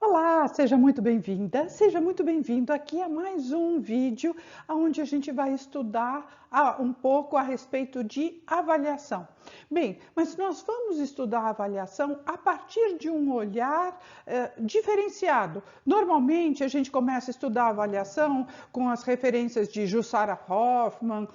Olá, seja muito bem-vinda, seja muito bem-vindo aqui a mais um vídeo onde a gente vai estudar um pouco a respeito de avaliação. Bem, mas nós vamos estudar a avaliação a partir de um olhar diferenciado. Normalmente a gente começa a estudar a avaliação com as referências de Jussara Hoffmann,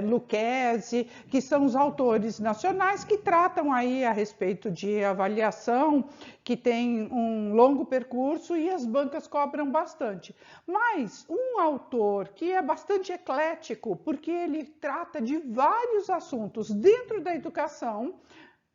Lucchesi, que são os autores nacionais que tratam aí a respeito de avaliação, que tem um longo percurso e as bancas cobram bastante. Mas um autor que é bastante eclético, porque ele trata de vários assuntos dentro da educação,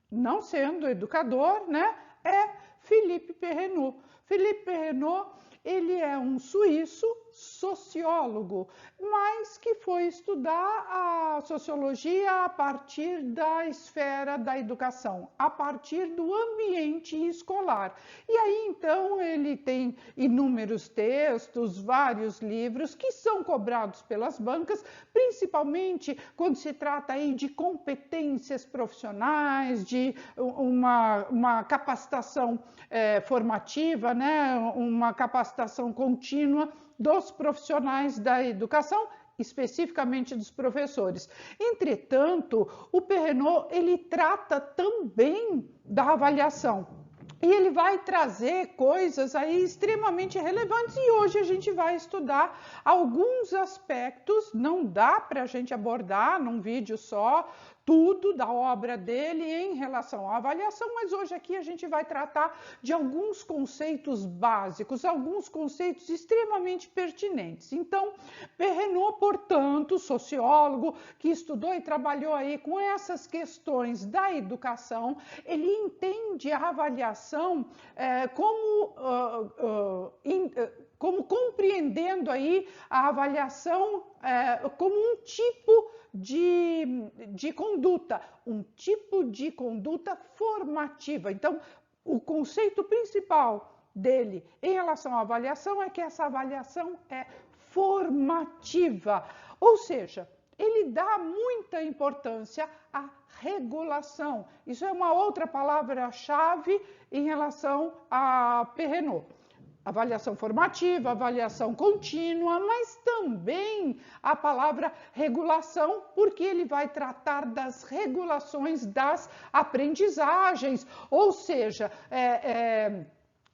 não sendo educador, né, é Philippe Perrenot. Philippe Perrenot, ele é um suíço sociólogo, mas que foi estudar a sociologia a partir da esfera da educação, a partir do ambiente escolar. E aí, então, ele tem inúmeros textos, vários livros que são cobrados pelas bancas, principalmente quando se trata aí de competências profissionais, de uma capacitação formativa, né? Uma capacitação contínua dos profissionais da educação, especificamente dos professores. Entretanto, o Perrenot, ele trata também da avaliação. E ele vai trazer coisas aí extremamente relevantes e hoje a gente vai estudar alguns aspectos, não dá para a gente abordar num vídeo só tudo da obra dele em relação à avaliação, mas hoje aqui a gente vai tratar de alguns conceitos básicos, alguns conceitos extremamente pertinentes. Então, Perrenot, portanto, sociólogo que estudou e trabalhou aí com essas questões da educação, ele entende a avaliação como compreendendo aí a avaliação como um tipo de conduta, um tipo de conduta formativa. Então, o conceito principal dele em relação à avaliação é que essa avaliação é formativa, ou seja, ele dá muita importância à regulação. Isso é uma outra palavra-chave em relação a Perrenot. Avaliação formativa, avaliação contínua, mas também a palavra regulação, porque ele vai tratar das regulações das aprendizagens, ou seja,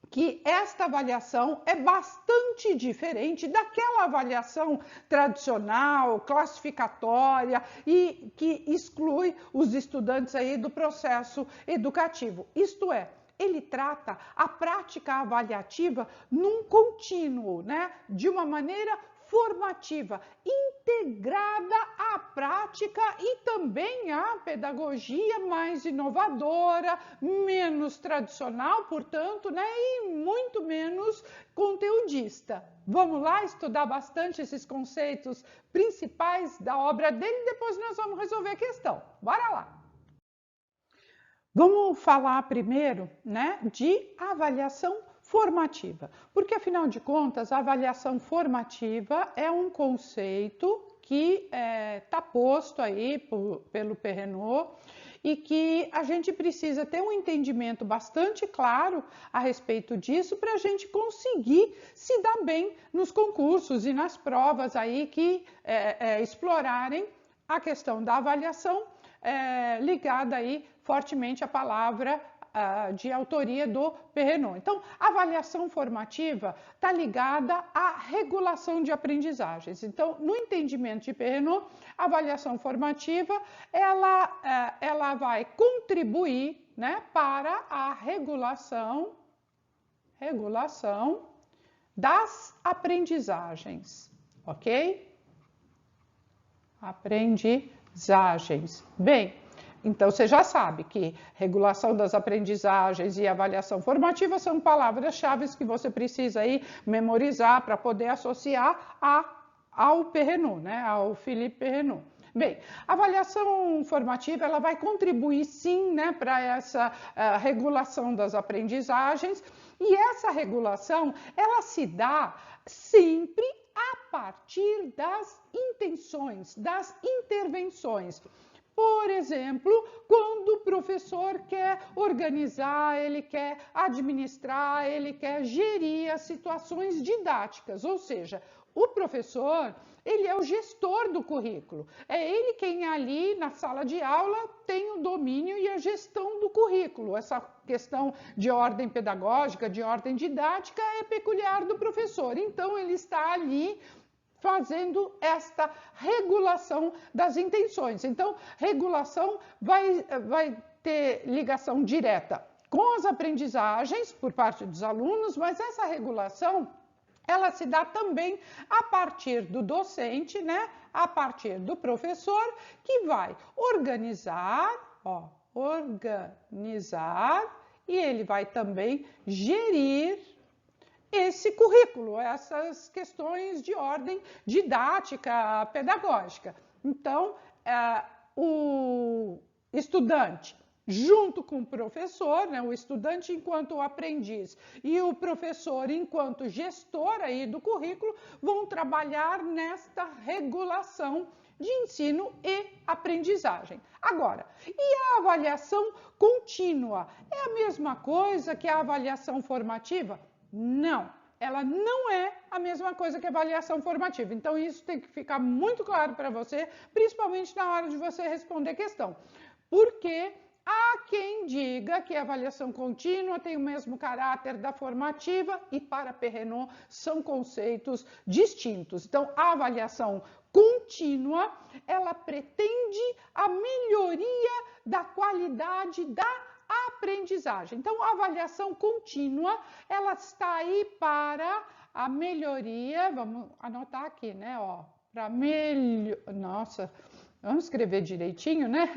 que esta avaliação é bastante diferente daquela avaliação tradicional, classificatória e que exclui os estudantes aí do processo educativo. Isto é, ele trata a prática avaliativa num contínuo, né? De uma maneira formativa, integrada à prática e também à pedagogia mais inovadora, menos tradicional, portanto, né, e muito menos conteudista. Vamos lá estudar bastante esses conceitos principais da obra dele e depois nós vamos resolver a questão. Bora lá! Vamos falar primeiro, né, de avaliação formativa, porque afinal de contas a avaliação formativa é um conceito que está posto aí pelo Perrenot e que a gente precisa ter um entendimento bastante claro a respeito disso para a gente conseguir se dar bem nos concursos e nas provas aí que explorarem a questão da avaliação ligada aí fortemente à palavra de autoria do Perrenot. Então, a avaliação formativa está ligada à regulação de aprendizagens. Então, no entendimento de Perrenot, a avaliação formativa ela vai contribuir, né, para a regulação das aprendizagens, ok? Aprendizagens. Bem, então você já sabe que regulação das aprendizagens e avaliação formativa são palavras-chave que você precisa aí memorizar para poder associar ao Perrenot, né? Ao Philippe Perrenot. Bem, a avaliação formativa ela vai contribuir sim, né, para essa regulação das aprendizagens e essa regulação ela se dá sempre a partir das intenções, das intervenções. Por exemplo, quando o professor quer organizar, ele quer administrar, ele quer gerir as situações didáticas, ou seja, o professor, ele é o gestor do currículo. É ele quem ali na sala de aula tem o domínio e a gestão do currículo. Essa questão de ordem pedagógica, de ordem didática é peculiar do professor. Então, ele está ali fazendo esta regulação das intenções. Então, regulação vai ter ligação direta com as aprendizagens por parte dos alunos, mas essa regulação ela se dá também a partir do docente, né? A partir do professor, que vai organizar, e ele vai também gerir esse currículo, essas questões de ordem didática, pedagógica. Então, o estudante, junto com o professor, né, o estudante enquanto aprendiz e o professor enquanto gestor aí do currículo, vão trabalhar nesta regulação de ensino e aprendizagem. Agora, e a avaliação contínua? É a mesma coisa que a avaliação formativa? Não, ela não é a mesma coisa que a avaliação formativa. Então, isso tem que ficar muito claro para você, principalmente na hora de você responder questão. Porque há quem diga que a avaliação contínua tem o mesmo caráter da formativa e, para Perrenot, são conceitos distintos. Então, a avaliação contínua, ela pretende a melhoria da qualidade da aprendizagem. Então, a avaliação contínua, ela está aí para a melhoria, vamos anotar aqui, né, para nossa, vamos escrever direitinho, né?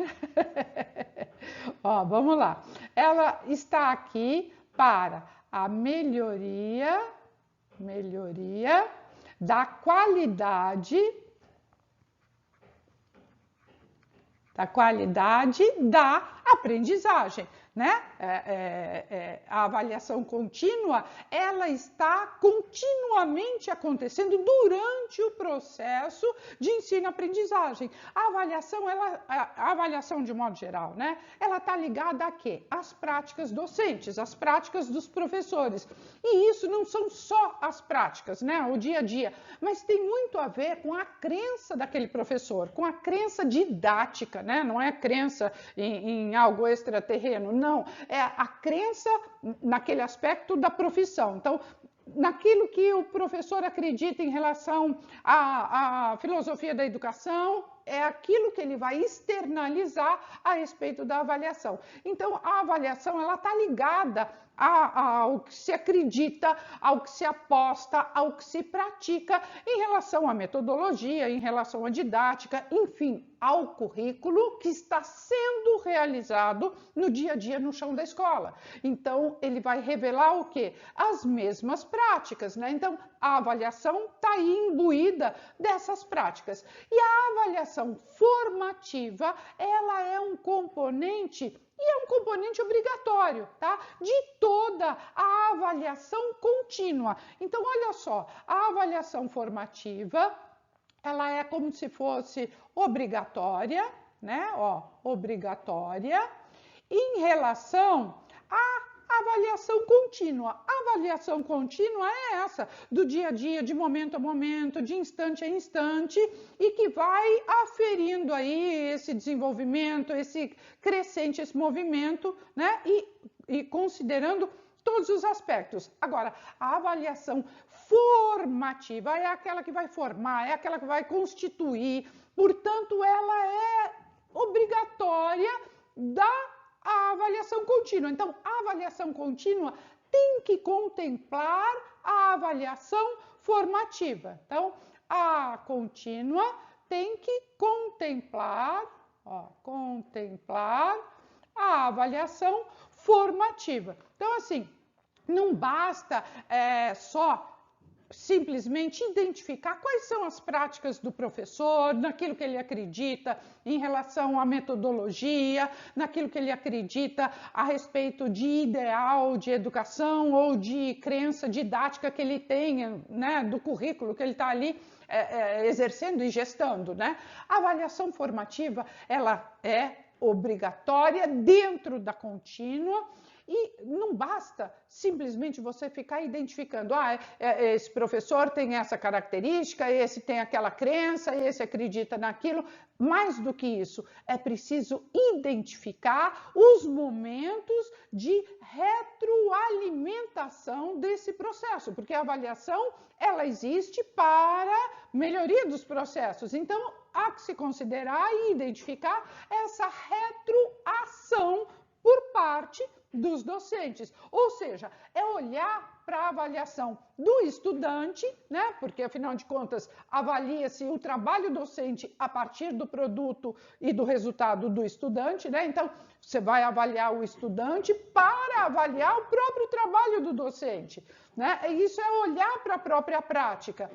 Vamos lá. Ela está aqui para a melhoria da qualidade da aprendizagem, né? A avaliação contínua, ela está continuamente acontecendo durante o processo de ensino-aprendizagem. A avaliação de modo geral, né? Ela está ligada a quê? Às práticas docentes, às práticas dos professores. E isso não são só as práticas, né? O dia a dia, mas tem muito a ver com a crença daquele professor, com a crença didática, né? Não é crença em algo extraterreno, não. É a crença naquele aspecto da profissão. Então, naquilo que o professor acredita em relação à filosofia da educação, é aquilo que ele vai externalizar a respeito da avaliação. Então, a avaliação ela está ligada ao que se acredita, ao que se aposta, ao que se pratica em relação à metodologia, em relação à didática, enfim, ao currículo que está sendo realizado no dia a dia no chão da escola. Então, ele vai revelar o quê? As mesmas práticas, né? Então, a avaliação está aí imbuída dessas práticas. E a avaliação formativa, ela é um componente e é um componente obrigatório, tá? De toda a avaliação contínua. Então, olha só, a avaliação formativa, ela é como se fosse obrigatória, né? Obrigatória em relação à avaliação contínua. A avaliação contínua é essa, do dia a dia, de momento a momento, de instante a instante, e que vai aferindo aí esse desenvolvimento, esse crescente, esse movimento, né? E considerando todos os aspectos. Agora, a avaliação formativa é aquela que vai formar, é aquela que vai constituir, portanto, ela é obrigatória a avaliação contínua. Então, a avaliação contínua tem que contemplar a avaliação formativa. Então, a contínua tem que contemplar a avaliação formativa. Então, assim, não basta só simplesmente identificar quais são as práticas do professor, naquilo que ele acredita em relação à metodologia, naquilo que ele acredita a respeito de ideal de educação ou de crença didática que ele tenha, né, do currículo que ele está ali exercendo e gestando, né? A avaliação formativa, ela é obrigatória dentro da contínua. E não basta simplesmente você ficar identificando, esse professor tem essa característica, esse tem aquela crença, esse acredita naquilo. Mais do que isso, é preciso identificar os momentos de retroalimentação desse processo, porque a avaliação, ela existe para melhoria dos processos. Então, há que se considerar e identificar essa retroação por parte dos docentes, ou seja, é olhar para a avaliação do estudante, né? Porque afinal de contas avalia-se o trabalho docente a partir do produto e do resultado do estudante, né? Então você vai avaliar o estudante para avaliar o próprio trabalho do docente, né? E isso é olhar para a própria prática.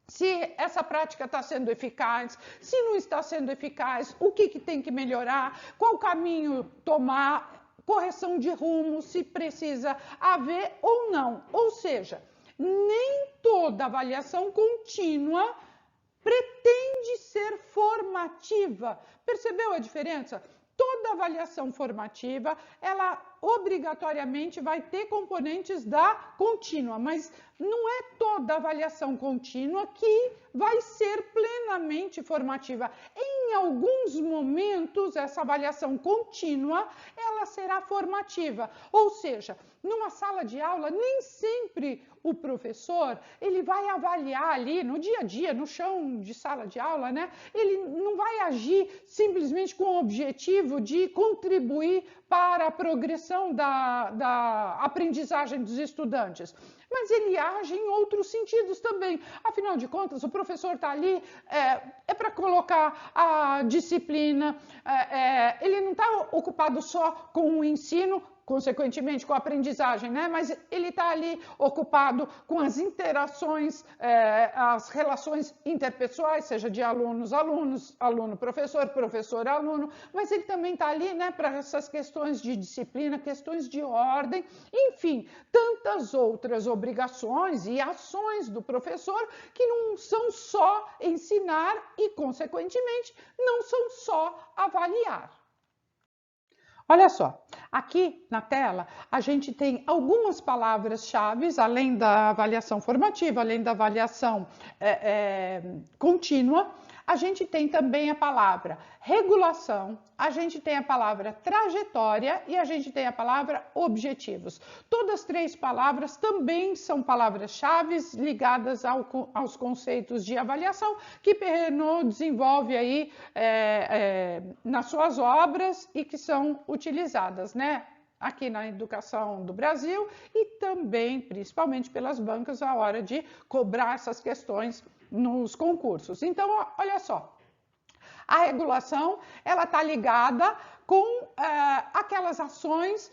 Se essa prática está sendo eficaz, se não está sendo eficaz, o que tem que melhorar, qual caminho tomar, correção de rumo, se precisa haver ou não. Ou seja, nem toda avaliação contínua pretende ser formativa. Percebeu a diferença? Toda avaliação formativa, ela obrigatoriamente vai ter componentes da contínua, mas não é toda avaliação contínua que vai ser plenamente formativa. Em alguns momentos, essa avaliação contínua, ela será formativa. Ou seja, numa sala de aula, nem sempre o professor, ele vai avaliar ali no dia a dia, no chão de sala de aula, né? Ele não vai agir simplesmente com o objetivo de contribuir para a progressão da aprendizagem dos estudantes, mas ele age em outros sentidos também. Afinal de contas, o professor está ali para colocar a disciplina, ele não está ocupado só com o ensino, consequentemente com a aprendizagem, né? Mas ele está ali ocupado com as interações, as relações interpessoais, seja de alunos, aluno-professor, professor-aluno, mas ele também está ali, né, para essas questões de disciplina, questões de ordem, enfim, tantas outras obrigações e ações do professor que não são só ensinar e, consequentemente, não são só avaliar. Olha só, aqui na tela a gente tem algumas palavras-chave, além da avaliação formativa, além da avaliação contínua, a gente tem também a palavra regulação, a gente tem a palavra trajetória e a gente tem a palavra objetivos. Todas as três palavras também são palavras-chave ligadas aos conceitos de avaliação que Perrenot desenvolve aí nas suas obras e que são utilizadas, né? Aqui na educação do Brasil e também, principalmente pelas bancas, a hora de cobrar essas questões nos concursos. Então, olha só, a regulação, ela está ligada com aquelas ações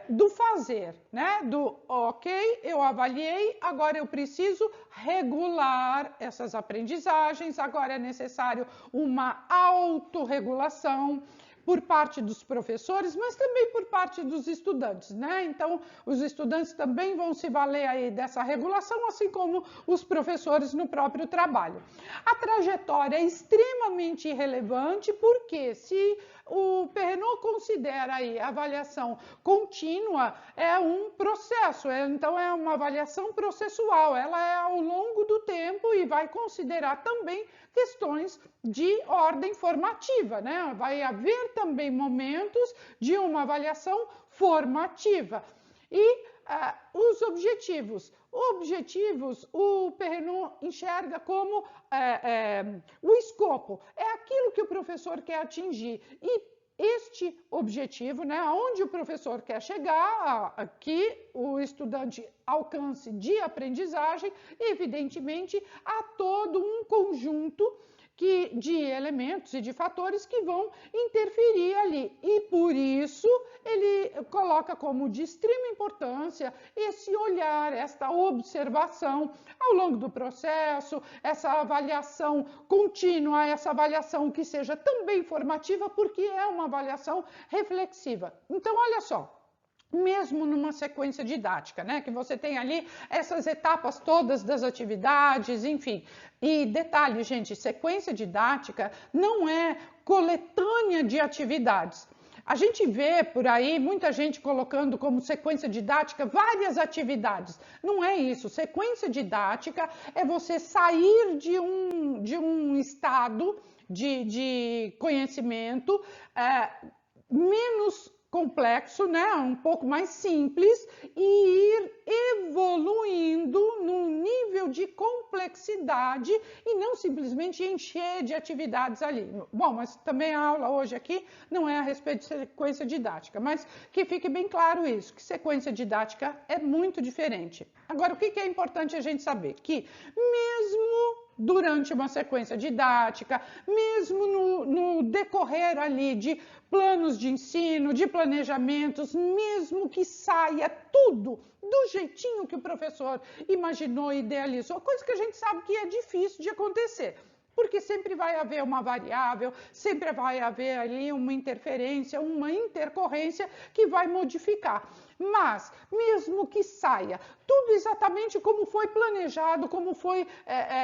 do fazer, né? Do ok, eu avaliei, agora eu preciso regular essas aprendizagens, agora é necessário uma autorregulação por parte dos professores, mas também por parte dos estudantes, né? Então, os estudantes também vão se valer aí dessa regulação, assim como os professores no próprio trabalho. A trajetória é extremamente relevante, porque se o Perrenot considera aí a avaliação contínua, é um processo, então é uma avaliação processual, ela é ao longo do tempo e vai considerar também questões de ordem formativa, né? Vai haver também momentos de uma avaliação formativa. E os objetivos. Objetivos, o Perrenot enxerga como o escopo. É aquilo que o professor quer atingir. E este objetivo, né, aonde o professor quer chegar, que o estudante alcance de aprendizagem, evidentemente, há todo um conjunto de elementos e de fatores que vão interferir ali. E por isso ele coloca como de extrema importância esse olhar, esta observação ao longo do processo, essa avaliação contínua, essa avaliação que seja também formativa, porque é uma avaliação reflexiva. Então, olha só. Mesmo numa sequência didática, né? Que você tem ali essas etapas todas das atividades, enfim. E detalhe, gente, sequência didática não é coletânea de atividades. A gente vê por aí muita gente colocando como sequência didática várias atividades. Não é isso. Sequência didática é você sair de um estado de conhecimento menos complexo, né? Um pouco mais simples e ir evoluindo no nível de complexidade e não simplesmente encher de atividades ali. Bom, mas também a aula hoje aqui não é a respeito de sequência didática, mas que fique bem claro isso, que sequência didática é muito diferente. Agora, o que é importante a gente saber? Que mesmo durante uma sequência didática, mesmo no decorrer ali de planos de ensino, de planejamentos, mesmo que saia tudo do jeitinho que o professor imaginou e idealizou, coisa que a gente sabe que é difícil de acontecer. Porque sempre vai haver uma variável, sempre vai haver ali uma interferência, uma intercorrência que vai modificar. Mas, mesmo que saia tudo exatamente como foi planejado, como foi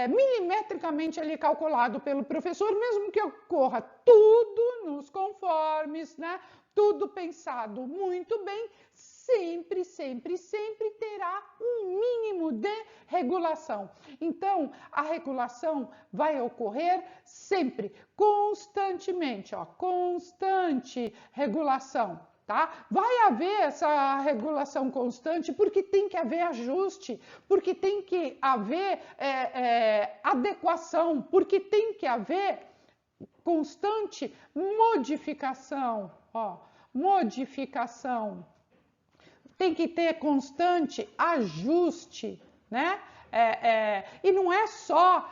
milimetricamente ali calculado pelo professor, mesmo que ocorra tudo nos conformes, né? Tudo pensado muito bem, sempre, sempre, sempre terá um mínimo de regulação. Então, a regulação vai ocorrer sempre, constantemente, ó, constante regulação. Tá? Vai haver essa regulação constante porque tem que haver ajuste, porque tem que haver adequação, porque tem que haver constante modificação, ó, modificação. Tem que ter constante ajuste, né? E não é só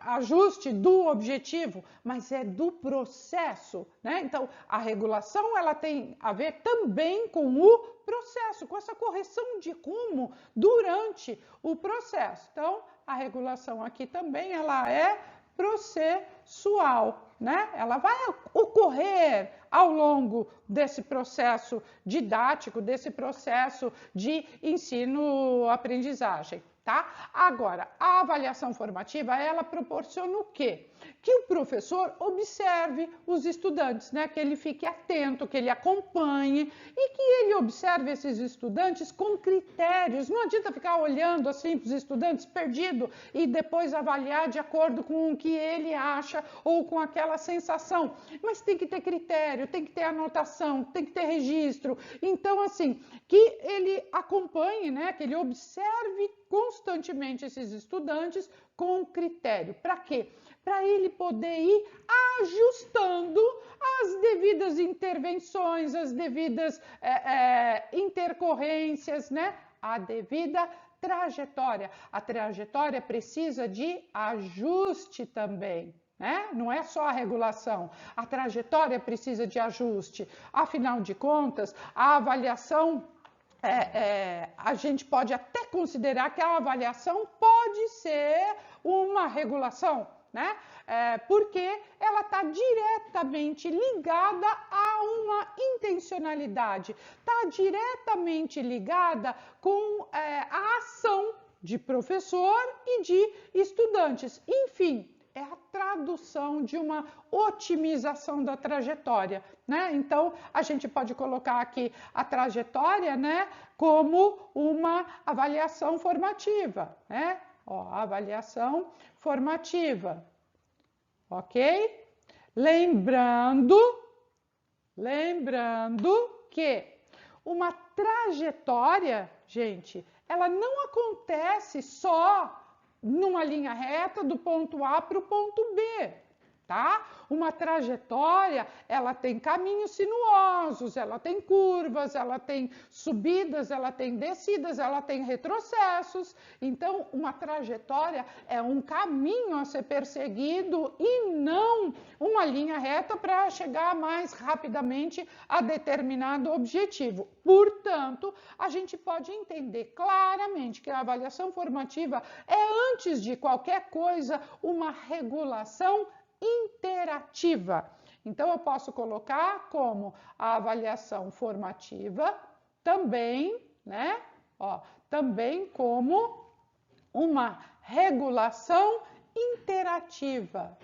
ajuste do objetivo, mas é do processo, né? Então, a regulação ela tem a ver também com o processo, com essa correção de rumo durante o processo. Então, a regulação aqui também ela é processual, né? Ela vai ocorrer ao longo desse processo didático, desse processo de ensino-aprendizagem. Tá? Agora, a avaliação formativa, ela proporciona o quê? Que o professor observe os estudantes, né? Que ele fique atento, que ele acompanhe e que ele observe esses estudantes com critérios. Não adianta ficar olhando assim para os estudantes perdido e depois avaliar de acordo com o que ele acha ou com aquela sensação. Mas tem que ter critério, tem que ter anotação, tem que ter registro. Então, assim, que ele acompanhe, né? Que ele observe constantemente esses estudantes com critério. Para quê? Para ele poder ir ajustando as devidas intervenções, as devidas intercorrências, né? A devida trajetória. A trajetória precisa de ajuste também. Né? Não é só a regulação, a trajetória precisa de ajuste. Afinal de contas, a avaliação a gente pode até considerar que a avaliação pode ser uma regulação, né? Porque ela está diretamente ligada a uma intencionalidade, está diretamente ligada com a ação de professor e de estudantes. Enfim, é a tradução de uma otimização da trajetória, né? Então, a gente pode colocar aqui a trajetória, né, como uma avaliação formativa, né? Ó, avaliação formativa, ok? Lembrando que uma trajetória, gente, ela não acontece só numa linha reta do ponto A para o ponto B. tá? Uma trajetória, ela tem caminhos sinuosos, ela tem curvas, ela tem subidas, ela tem descidas, ela tem retrocessos. Então, uma trajetória é um caminho a ser perseguido e não uma linha reta para chegar mais rapidamente a determinado objetivo. Portanto, a gente pode entender claramente que a avaliação formativa é, antes de qualquer coisa, uma regulação interativa. Então, eu posso colocar como a avaliação formativa também, né? Ó, também como uma regulação interativa.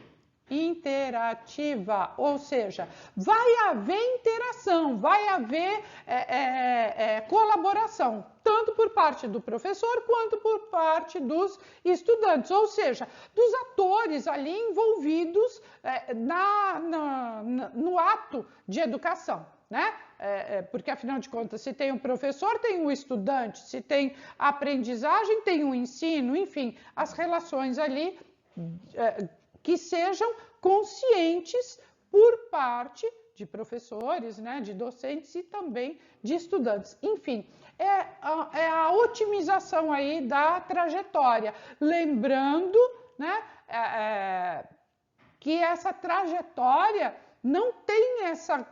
Interativa, ou seja, vai haver interação, vai haver colaboração, tanto por parte do professor quanto por parte dos estudantes, ou seja, dos atores ali envolvidos no ato de educação, né? Porque, afinal de contas, se tem um professor, tem um estudante, se tem aprendizagem, tem um ensino, enfim, as relações ali que sejam conscientes por parte de professores, né, de docentes e também de estudantes. Enfim, é a otimização aí da trajetória. Lembrando, né, que essa trajetória não tem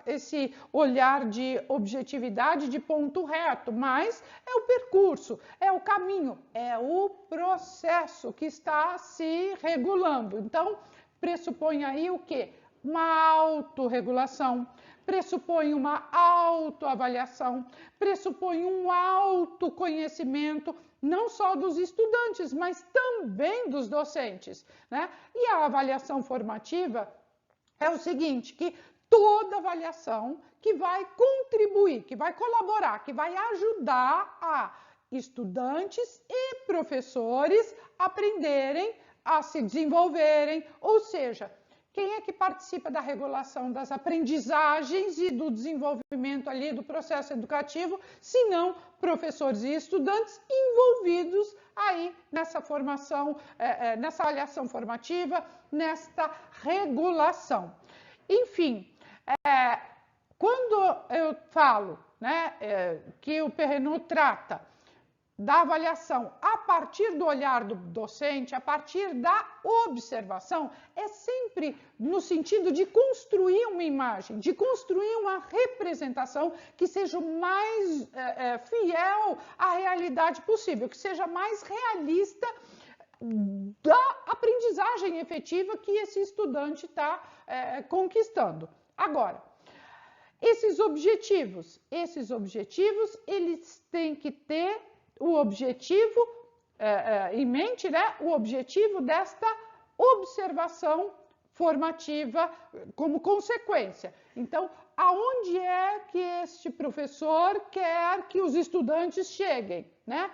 esse olhar de objetividade de ponto reto, mas é o percurso, é o caminho, é o processo que está se regulando. Então, pressupõe aí o quê? Uma autorregulação, pressupõe uma autoavaliação, pressupõe um autoconhecimento, não só dos estudantes, mas também dos docentes, né? E a avaliação formativa é o seguinte, que toda avaliação que vai contribuir, que vai colaborar, que vai ajudar a estudantes e professores aprenderem, a se desenvolverem, ou seja, quem é que participa da regulação das aprendizagens e do desenvolvimento ali do processo educativo, se não professores e estudantes envolvidos aí nessa formação, nessa avaliação formativa, nesta regulação. Enfim, quando eu falo, né, que o Perrenot trata da avaliação a partir do olhar do docente, a partir da observação, é sempre no sentido de construir uma imagem, de construir uma representação que seja o mais fiel à realidade possível, que seja mais realista da aprendizagem efetiva que esse estudante está conquistando. Agora, esses objetivos, eles têm que ter o objetivo em mente, né? O objetivo desta observação formativa como consequência. Então, aonde é que este professor quer que os estudantes cheguem, né?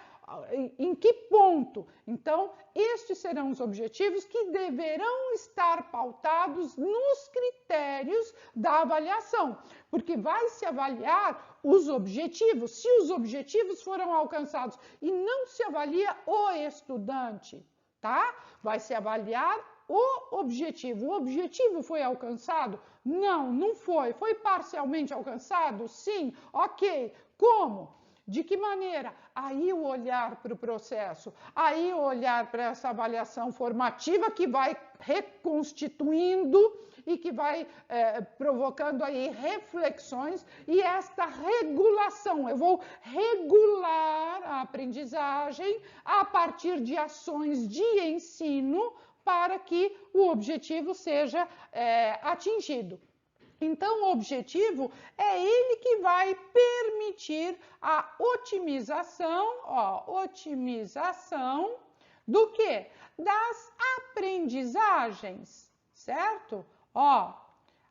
Em que ponto? Então, estes serão os objetivos que deverão estar pautados nos critérios da avaliação, porque vai se avaliar os objetivos. Se os objetivos foram alcançados e não se avalia o estudante, tá? Vai se avaliar o objetivo. O objetivo foi alcançado? Não, não foi. Foi parcialmente alcançado? Sim. Ok. Como? De que maneira? Aí o olhar para o processo, aí o olhar para essa avaliação formativa que vai reconstituindo e que vai provocando aí reflexões e esta regulação. Eu vou regular a aprendizagem a partir de ações de ensino para que o objetivo seja atingido. Então, o objetivo é ele que vai permitir a otimização do quê? Das aprendizagens, certo?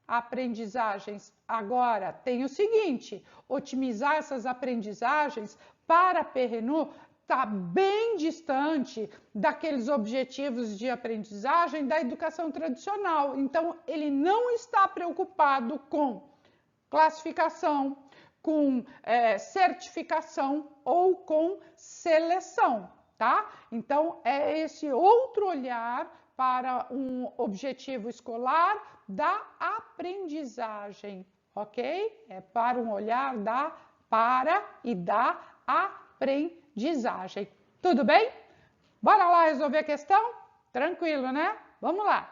Aprendizagens. Agora, tem o seguinte, otimizar essas aprendizagens para Perrenot está bem distante daqueles objetivos de aprendizagem da educação tradicional. Então, ele não está preocupado com classificação, com certificação ou com seleção, tá? Então, é esse outro olhar para um objetivo escolar da aprendizagem, ok? É para um olhar para e da aprendizagem. Tudo bem? Bora lá resolver a questão? Tranquilo, né? Vamos lá.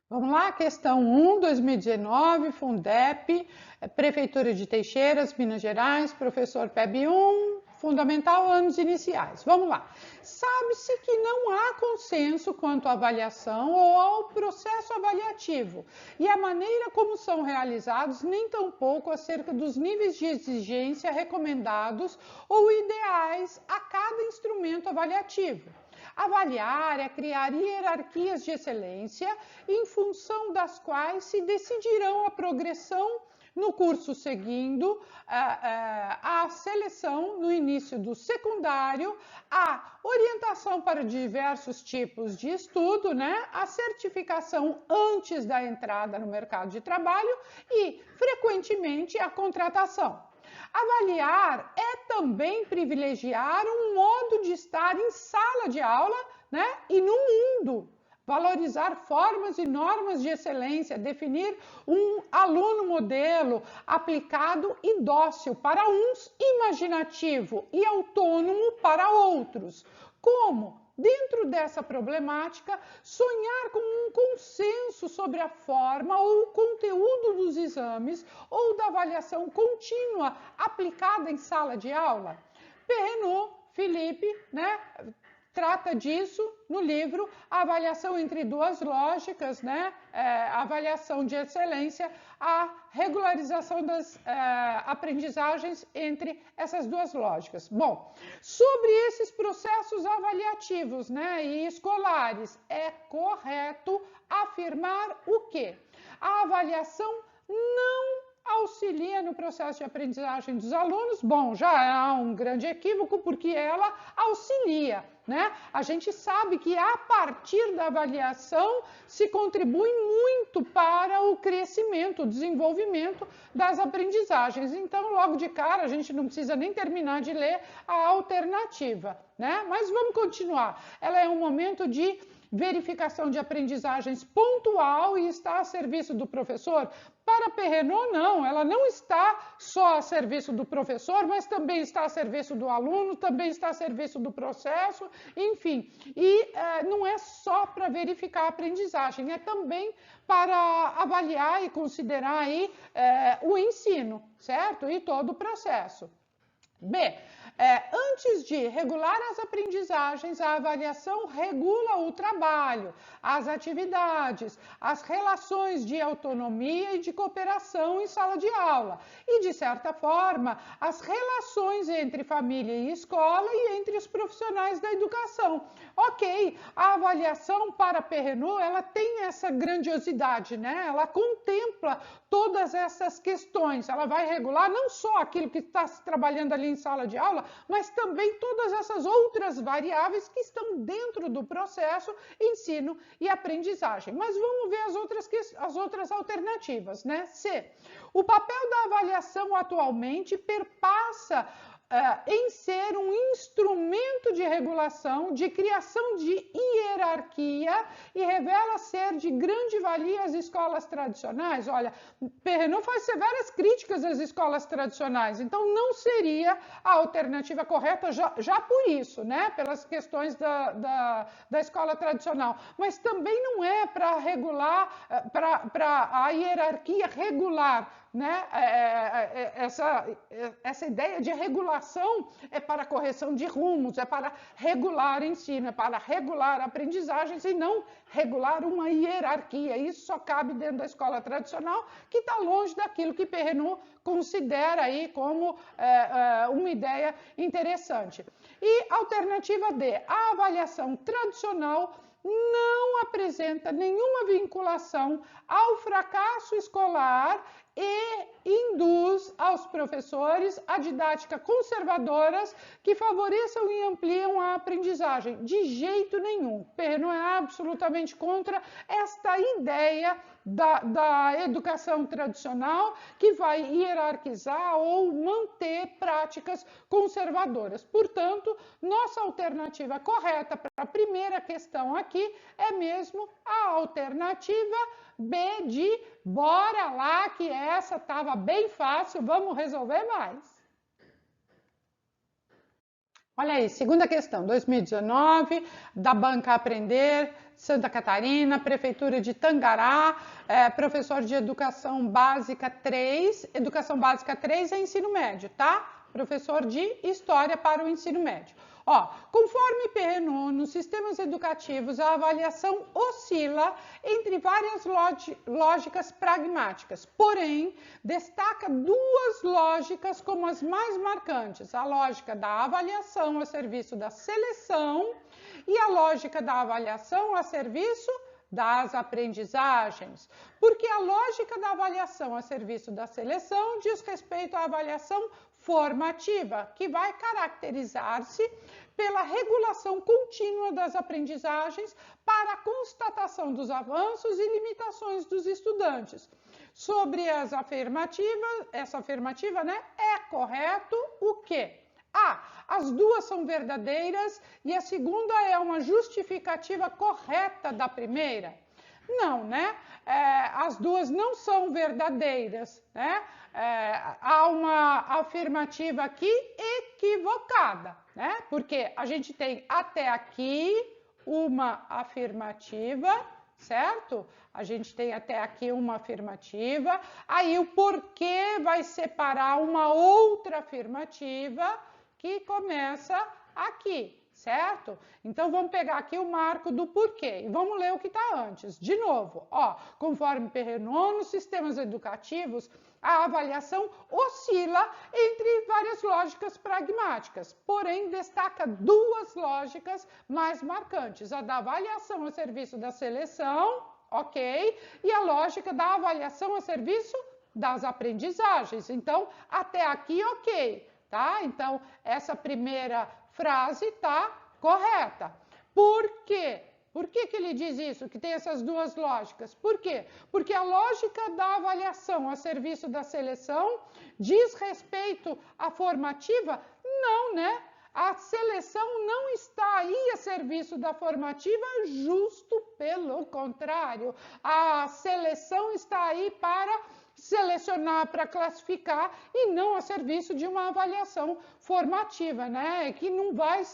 Vamos lá, questão 1, 2019, Fundep, Prefeitura de Teixeiras, Minas Gerais, professor PEB 1, Fundamental, anos iniciais. Vamos lá. Sabe-se que não há consenso quanto à avaliação ou ao processo avaliativo e a maneira como são realizados, nem tampouco acerca dos níveis de exigência recomendados ou ideais a cada instrumento avaliativo. Avaliar é criar hierarquias de excelência em função das quais se decidirão a progressão no curso seguindo, a seleção no início do secundário, a orientação para diversos tipos de estudo, né? A certificação antes da entrada no mercado de trabalho e, frequentemente, a contratação. Avaliar é também privilegiar um modo de estar em sala de aula, né? E no mundo. Valorizar formas e normas de excelência, definir um aluno modelo aplicado e dócil para uns, imaginativo e autônomo para outros. Como? Dentro dessa problemática, sonhar com um consenso sobre a forma ou o conteúdo dos exames ou da avaliação contínua aplicada em sala de aula. Perrenot, Felipe, né? Trata disso no livro A Avaliação entre Duas Lógicas, né? A avaliação de excelência, a regularização das aprendizagens entre essas duas lógicas. Bom, sobre esses processos avaliativos, né, e escolares, é correto afirmar o quê? A avaliação não auxilia no processo de aprendizagem dos alunos. Bom, já há um grande equívoco porque ela auxilia, né? A gente sabe que a partir da avaliação se contribui muito para o crescimento, o desenvolvimento das aprendizagens. Então, logo de cara, a gente não precisa nem terminar de ler a alternativa, né? Mas vamos continuar. Ela é um momento de verificação de aprendizagens pontual e está a serviço do professor. Para Perrenot, não, ela não está só a serviço do professor, mas também está a serviço do aluno, também está a serviço do processo, enfim. E não é só para verificar a aprendizagem, é também para avaliar e considerar aí o ensino, certo? E todo o processo. B. Antes de regular as aprendizagens, a avaliação regula o trabalho, as atividades, as relações de autonomia e de cooperação em sala de aula e, de certa forma, as relações entre família e escola e entre os profissionais da educação. Ok, a avaliação para Perrenot, ela tem essa grandiosidade, né? Ela contempla todas essas questões, ela vai regular não só aquilo que está se trabalhando ali em sala de aula, mas também todas essas outras variáveis que estão dentro do processo ensino e aprendizagem. Mas vamos ver as outras alternativas, né? C. O papel da avaliação atualmente perpassa em ser um instrumento de regulação, de criação de hierarquia e revela ser de grande valia às escolas tradicionais. Olha, Perrenot faz severas críticas às escolas tradicionais, então não seria a alternativa correta já por isso, né? Pelas questões da escola tradicional. Mas também não é para regular, para a hierarquia regular, né? Essa ideia de regulação é para correção de rumos, é para regular ensino, é para regular aprendizagens e não regular uma hierarquia. Isso só cabe dentro da escola tradicional, que está longe daquilo que Perrenot considera aí como uma ideia interessante. E alternativa D, a avaliação tradicional não apresenta nenhuma vinculação ao fracasso escolar e induz aos professores a didática conservadoras que favoreçam e ampliam a aprendizagem. De jeito nenhum. Perrenot é absolutamente contra esta ideia da educação tradicional que vai hierarquizar ou manter práticas conservadoras. Portanto, nossa alternativa correta para a primeira questão aqui é mesmo a alternativa B de bora lá, que essa estava bem fácil, vamos resolver mais. Olha aí, segunda questão, 2019, da Banca Aprender, Santa Catarina, Prefeitura de Tangará, professor de Educação Básica 3, Educação Básica 3 é ensino médio, tá? Professor de História para o ensino médio. Ó, conforme Perrenot, nos sistemas educativos, a avaliação oscila entre várias lógicas pragmáticas, porém, destaca duas lógicas como as mais marcantes, a lógica da avaliação a serviço da seleção e a lógica da avaliação a serviço das aprendizagens, porque a lógica da avaliação a serviço da seleção diz respeito à avaliação formativa, que vai caracterizar-se pela regulação contínua das aprendizagens para a constatação dos avanços e limitações dos estudantes. Sobre essa afirmativa, né, é correto o quê? As duas são verdadeiras e a segunda é uma justificativa correta da primeira? Não, né? As duas não são verdadeiras, né? Há uma afirmativa aqui equivocada, né? Porque a gente tem até aqui uma afirmativa, certo? A gente tem até aqui uma afirmativa, aí o porquê vai separar uma outra afirmativa que começa aqui, certo? Então, vamos pegar aqui o marco do porquê e vamos ler o que está antes. De novo, ó, conforme Perrenot, nos sistemas educativos, a avaliação oscila entre várias lógicas pragmáticas, porém, destaca duas lógicas mais marcantes, a da avaliação a serviço da seleção, ok? E a lógica da avaliação a serviço das aprendizagens. Então, até aqui, ok. Tá? Então, essa primeira frase está correta. Por quê? Por que ele diz isso? Que tem essas duas lógicas? Por quê? Porque a lógica da avaliação a serviço da seleção diz respeito à formativa? Não, né? A seleção não está aí a serviço da formativa, justo pelo contrário. A seleção está aí para selecionar, para classificar e não a serviço de uma avaliação formativa, né? Que não vai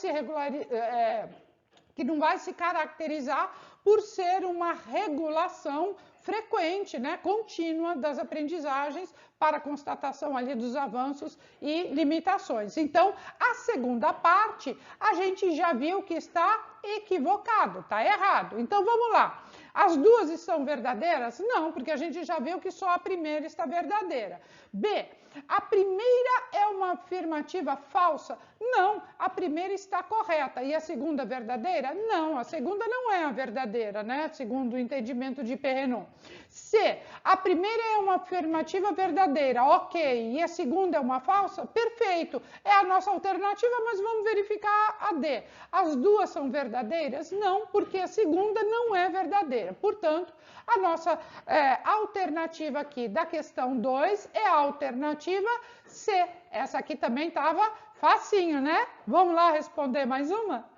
se caracterizar por ser uma regulação frequente, né, contínua das aprendizagens para constatação ali dos avanços e limitações. Então, a segunda parte, a gente já viu que está equivocado, está errado. Então, vamos lá. As duas estão verdadeiras? Não, porque a gente já viu que só a primeira está verdadeira. B, a primeira é uma afirmativa falsa? Não, a primeira está correta. E a segunda verdadeira? Não, a segunda não é a verdadeira, né? Segundo o entendimento de Perrenot. C, a primeira é uma afirmativa verdadeira, ok. E a segunda é uma falsa? Perfeito. É a nossa alternativa, mas vamos verificar a D. As duas são verdadeiras? Não, porque a segunda não é verdadeira. Portanto, a nossa alternativa aqui da questão 2 é a alternativa C. Essa aqui também estava facinho, né? Vamos lá responder mais uma?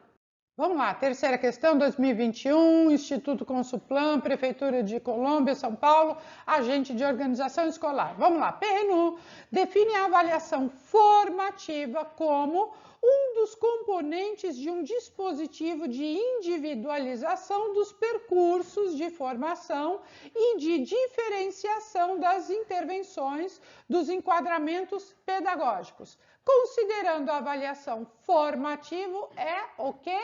Vamos lá, terceira questão, 2021, Instituto Consulplan, Prefeitura de Colômbia, São Paulo, agente de organização escolar. Vamos lá, Perrenot define a avaliação formativa como um dos componentes de um dispositivo de individualização dos percursos de formação e de diferenciação das intervenções dos enquadramentos pedagógicos. Considerando a avaliação formativa, é o quê?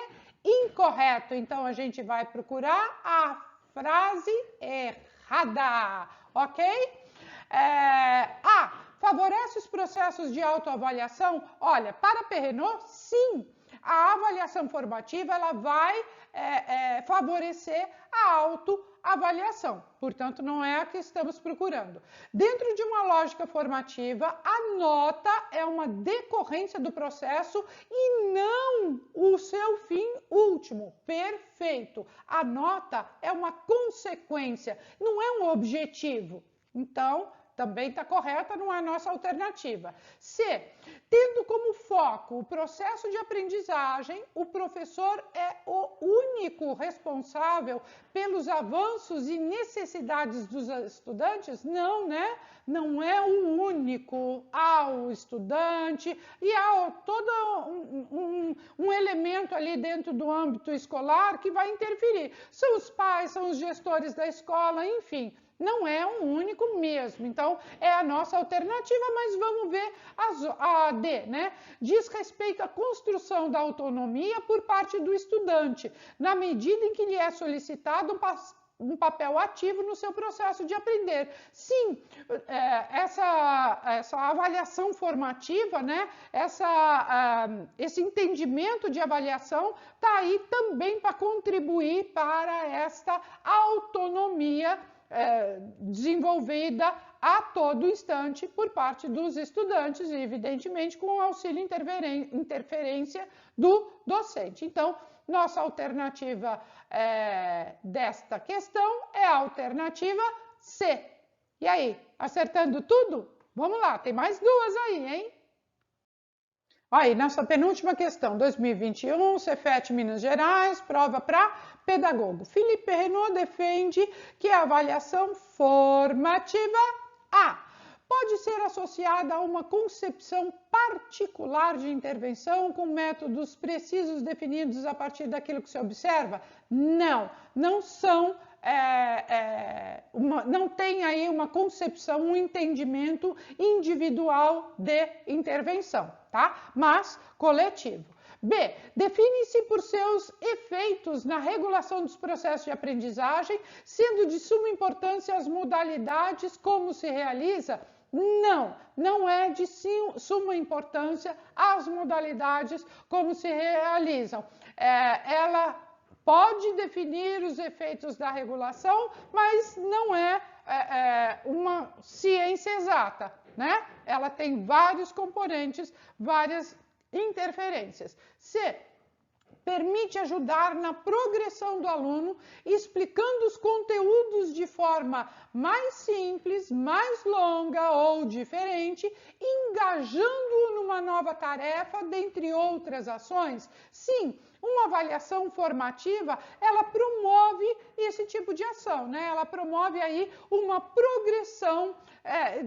Incorreto. Então, a gente vai procurar a frase errada, ok? Favorece os processos de autoavaliação? Olha, para Perrenot, sim. A avaliação formativa ela vai favorecer a autoavaliação. Portanto, não é a que estamos procurando. Dentro de uma lógica formativa, a nota é uma decorrência do processo e não o seu fim último. último, perfeito. A nota é uma consequência, não é um objetivo. Então, também está correta, não é a nossa alternativa. C, tendo como foco o processo de aprendizagem, o professor é o único responsável pelos avanços e necessidades dos estudantes? Não, né? Não é o único. Há o estudante e há todo um elemento ali dentro do âmbito escolar que vai interferir. São os pais, são os gestores da escola, enfim. Não é um único mesmo, então é a nossa alternativa, mas vamos ver a D, né? Diz respeito à construção da autonomia por parte do estudante, na medida em que lhe é solicitado um papel ativo no seu processo de aprender. Sim, essa avaliação formativa, né? Esse entendimento de avaliação está aí também para contribuir para esta autonomia desenvolvida a todo instante por parte dos estudantes e, evidentemente, com o auxílio e interferência do docente. Então, nossa alternativa desta questão é a alternativa C. E aí, acertando tudo? Vamos lá, tem mais duas aí, hein? Aí, nossa penúltima questão, 2021, Cefet Minas Gerais, prova para pedagogo. Felipe Renaud defende que a avaliação formativa A pode ser associada a uma concepção particular de intervenção com métodos precisos definidos a partir daquilo que se observa? Não, não são. Não tem aí uma concepção, um entendimento individual de intervenção, tá? Mas coletivo. B, define-se por seus efeitos na regulação dos processos de aprendizagem, sendo de suma importância as modalidades como se realiza? Não, não é de suma importância as modalidades como se realizam. Ela pode definir os efeitos da regulação, mas não é uma ciência exata, né? Ela tem vários componentes, várias interferências. C, permite ajudar na progressão do aluno, explicando os conteúdos de forma mais simples, mais longa ou diferente, engajando-o numa nova tarefa, dentre outras ações. Sim, uma avaliação formativa, ela promove esse tipo de ação, né? Ela promove aí uma progressão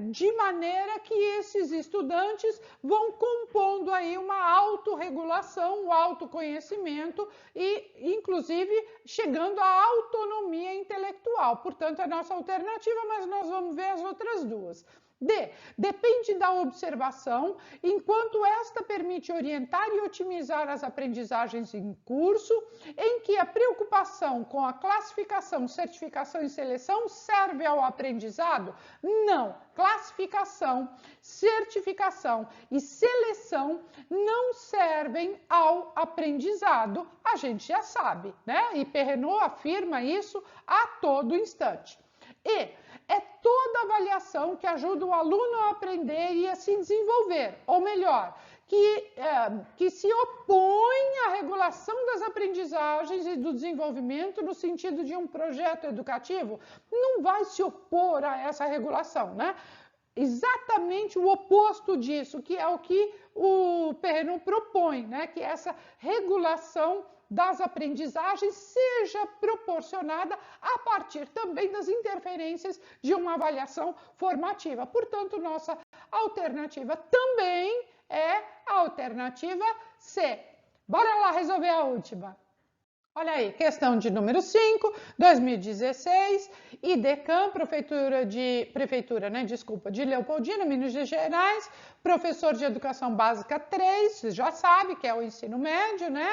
de maneira que esses estudantes vão compondo aí uma autorregulação, um autoconhecimento e, inclusive, chegando à autonomia intelectual. Portanto, é a nossa alternativa, mas nós vamos ver as outras duas. D, depende da observação, enquanto esta permite orientar e otimizar as aprendizagens em curso, em que a preocupação com a classificação, certificação e seleção serve ao aprendizado? Não, classificação, certificação e seleção não servem ao aprendizado, a gente já sabe, né? E Renaud afirma isso a todo instante. E é toda avaliação que ajuda o aluno a aprender e a se desenvolver, ou melhor, que se opõe à regulação das aprendizagens e do desenvolvimento no sentido de um projeto educativo, não vai se opor a essa regulação, né? Exatamente o oposto disso, que é o que o Renaud propõe, né? Que essa regulação das aprendizagens seja proporcionada a partir também das interferências de uma avaliação formativa. Portanto, nossa alternativa também é a alternativa C. Bora lá resolver a última. Olha aí, questão de número 5, 2016, IDECAM, Prefeitura de Leopoldina, Minas Gerais, professor de Educação Básica 3, você já sabe que é o ensino médio, né?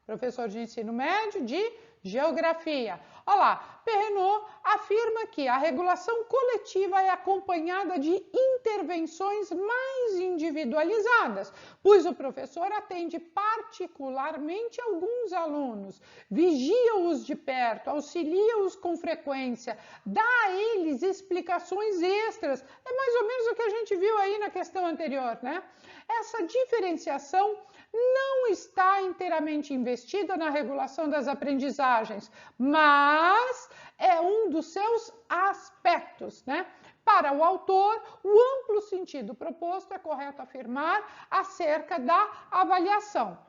Professor de ensino médio de Geografia. Olha lá, Perrenot afirma que a regulação coletiva é acompanhada de intervenções mais individualizadas, pois o professor atende particularmente alguns alunos, vigia-os de perto, auxilia-os com frequência, dá a eles explicações extras. É mais ou menos o que a gente viu aí na questão anterior, né? Essa diferenciação não está inteiramente investida na regulação das aprendizagens, mas é um dos seus aspectos, né? Para o autor, o amplo sentido proposto é correto afirmar acerca da avaliação.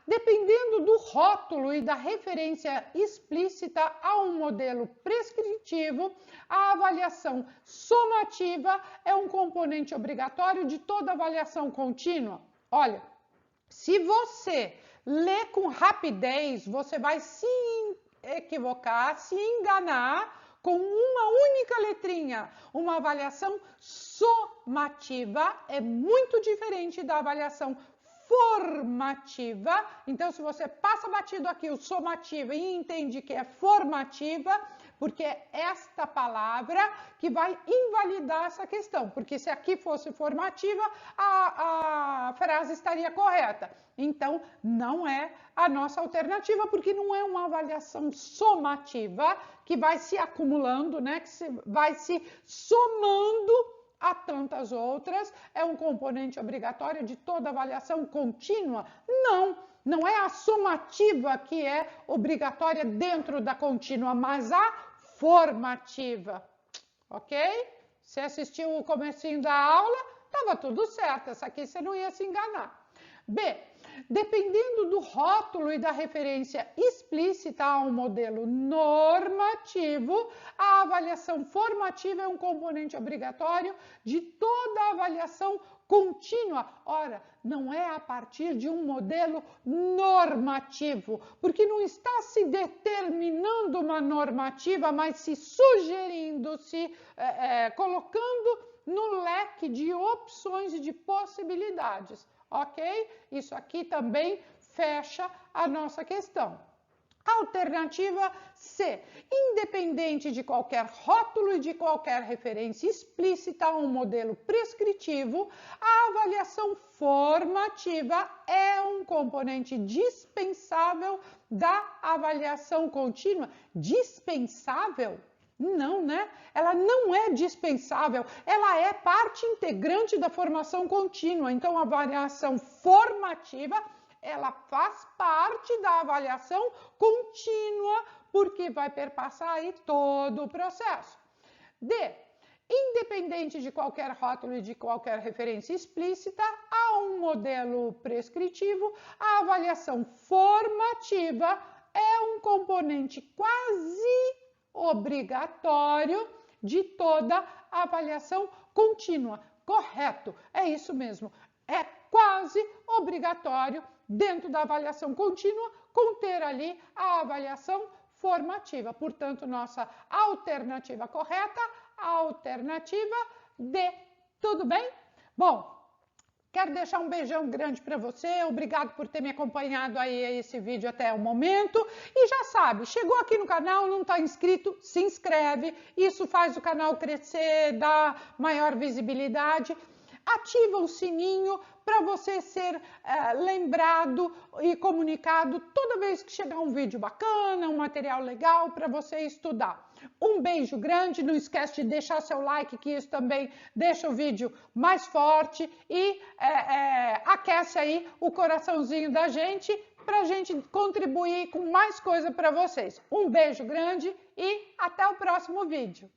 Dependendo do rótulo e da referência explícita a um modelo prescritivo, a avaliação somativa é um componente obrigatório de toda avaliação contínua. Olha, se você lê com rapidez, você vai se equivocar, se enganar com uma única letrinha. Uma avaliação somativa é muito diferente da avaliação formativa. Então, se você passa batido aqui o somativa e entende que é formativa, porque é esta palavra que vai invalidar essa questão. Porque se aqui fosse formativa, a frase estaria correta. Então, não é a nossa alternativa, porque não é uma avaliação somativa que vai se acumulando, né? Que vai se somando a tantas outras, é um componente obrigatório de toda avaliação contínua? Não é a somativa que é obrigatória dentro da contínua, mas a formativa, ok? Se assistiu o comecinho da aula, estava tudo certo, essa aqui você não ia se enganar. B. Dependendo do rótulo e da referência explícita a um modelo normativo, a avaliação formativa é um componente obrigatório de toda avaliação contínua. Ora, não é a partir de um modelo normativo, porque não está se determinando uma normativa, mas se sugerindo, colocando no leque de opções e de possibilidades. Ok? Isso aqui também fecha a nossa questão. Alternativa C. Independente de qualquer rótulo e de qualquer referência explícita a um modelo prescritivo, a avaliação formativa é um componente dispensável da avaliação contínua. Dispensável? Não, né? Ela não é dispensável, ela é parte integrante da formação contínua. Então, a avaliação formativa, ela faz parte da avaliação contínua, porque vai perpassar aí todo o processo. D. Independente de qualquer rótulo e de qualquer referência explícita a um modelo prescritivo, a avaliação formativa é um componente quase obrigatório de toda avaliação contínua. Correto, é isso mesmo. É quase obrigatório dentro da avaliação contínua conter ali a avaliação formativa. Portanto, nossa alternativa correta, a alternativa D. Tudo bem? Bom, quero deixar um beijão grande para você, obrigado por ter me acompanhado aí esse vídeo até o momento. E já sabe, chegou aqui no canal, não está inscrito, se inscreve, isso faz o canal crescer, dá maior visibilidade. Ativa o sininho para você ser lembrado e comunicado toda vez que chegar um vídeo bacana, um material legal para você estudar. Um beijo grande, não esquece de deixar seu like, que isso também deixa o vídeo mais forte e aquece aí o coraçãozinho da gente para a gente contribuir com mais coisa para vocês. Um beijo grande e até o próximo vídeo.